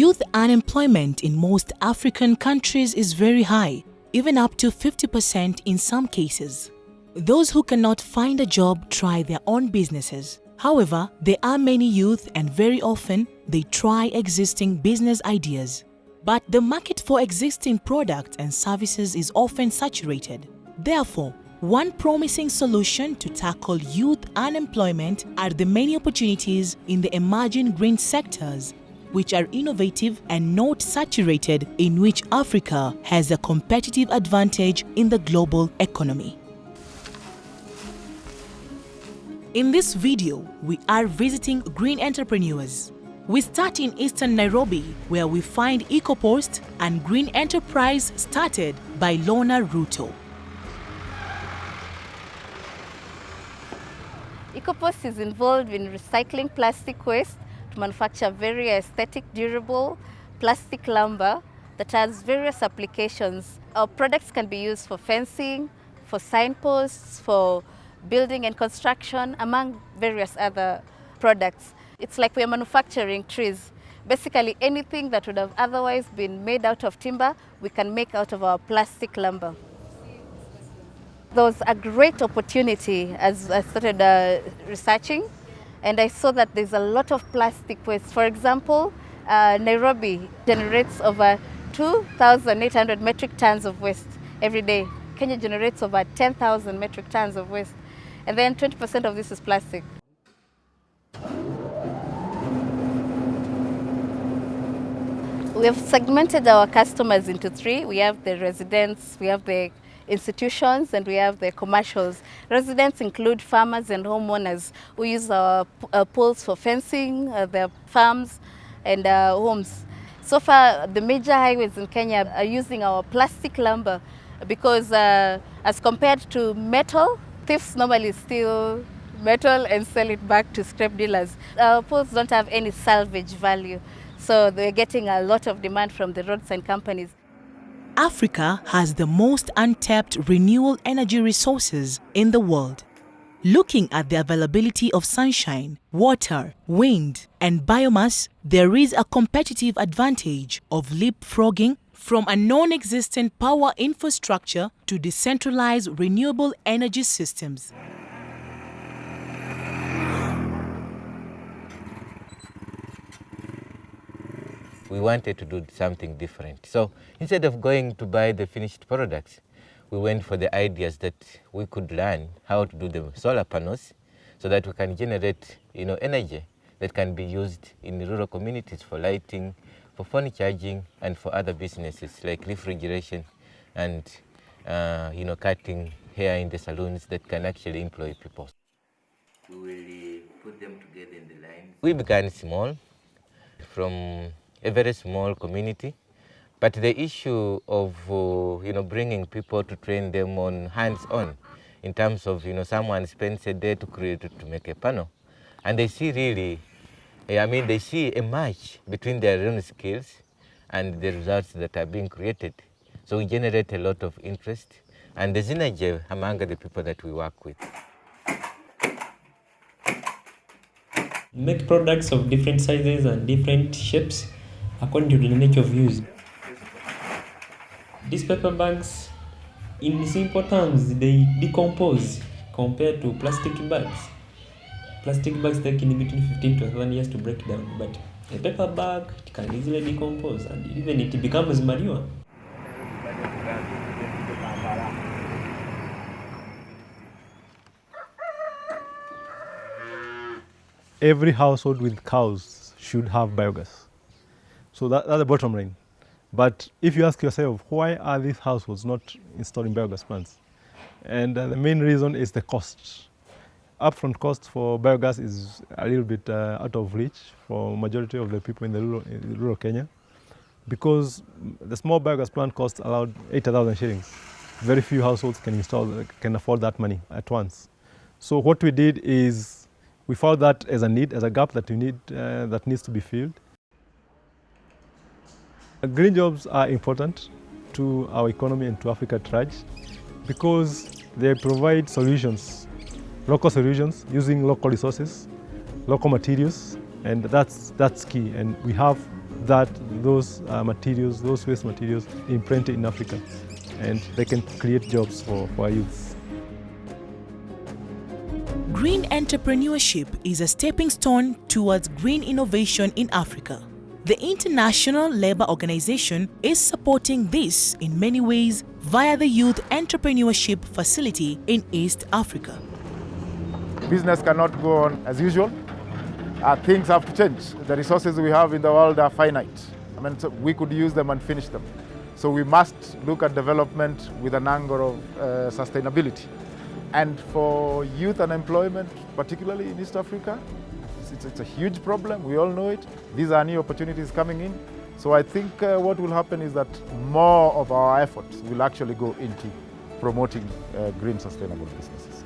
Youth unemployment in most African countries is very high, even up to 50% in some cases. Those who cannot find a job try their own businesses. However, there are many youth and very often they try existing business ideas. But the market for existing products and services is often saturated. Therefore, one promising solution to tackle youth unemployment are the many opportunities in the emerging green sectors, which are innovative and not saturated, in which Africa has a competitive advantage in the global economy. In this video, we are visiting green entrepreneurs. We start in eastern Nairobi, where we find Ecopost, and green enterprise started by Lorna Ruto. Ecopost is involved in recycling plastic waste to manufacture very aesthetic, durable plastic lumber that has various applications. Our products can be used for fencing, for signposts, for building and construction, among various other products. It's like we're manufacturing trees. Basically, anything that would have otherwise been made out of timber, we can make out of our plastic lumber. There was a great opportunity as I started researching, and I saw that there's a lot of plastic waste. For example, Nairobi generates over 2,800 metric tons of waste every day. Kenya generates over 10,000 metric tons of waste, and then 20% of this is plastic. We have segmented our customers into three. We have the residents, we have the institutions, and we have the commercials. Residents include farmers and homeowners who use our poles for fencing, their farms and homes. So far, the major highways in Kenya are using our plastic lumber because as compared to metal, thieves normally steal metal and sell it back to scrap dealers. Our poles don't have any salvage value, so they're getting a lot of demand from the road sign companies. Africa has the most untapped renewable energy resources in the world. Looking at the availability of sunshine, water, wind, and biomass, there is a competitive advantage of leapfrogging from a non-existent power infrastructure to decentralized renewable energy systems. We wanted to do something different. So instead of going to buy the finished products, we went for the ideas that we could learn how to do the solar panels so that we can generate energy that can be used in rural communities for lighting, for phone charging, and for other businesses like refrigeration and cutting hair in the salons that can actually employ people. We will put them together in the line. We began small, from a very small community, but the issue of bringing people to train them on hands-on, in terms of someone spends a day to make a panel, and they see they see a match between their own skills and the results that are being created. So we generate a lot of interest and the synergy among the people that we work with. Make products of different sizes and different shapes according to the nature of use. These paper bags, in simple terms, they decompose compared to plastic bags. Plastic bags take in between 15 to 7 years to break down, but a paper bag can easily decompose and even it becomes manure. Every household with cows should have biogas. So that's the bottom line. But if you ask yourself, why are these households not installing biogas plants? And the main reason is the cost. Upfront cost for biogas is a little bit out of reach for majority of the people in the rural Kenya, because the small biogas plant costs around 80,000 shillings. Very few households can afford that money at once. So what we did is we found that as a need, as a gap that that needs to be filled. Green jobs are important to our economy and to Africa at large because they provide solutions, local solutions using local resources, local materials, and that's key. And we have those materials, those waste materials, imprinted in Africa, and they can create jobs for our youths. Green entrepreneurship is a stepping stone towards green innovation in Africa. The International Labour Organization is supporting this in many ways via the Youth Entrepreneurship Facility in East Africa. Business cannot go on as usual. Things have to change. The resources we have in the world are finite. So we could use them and finish them. So we must look at development with an angle of sustainability. And for youth unemployment, particularly in East Africa, it's a huge problem. We all know it. These are new opportunities coming in. So I think what will happen is that more of our efforts will actually go into promoting green sustainable businesses.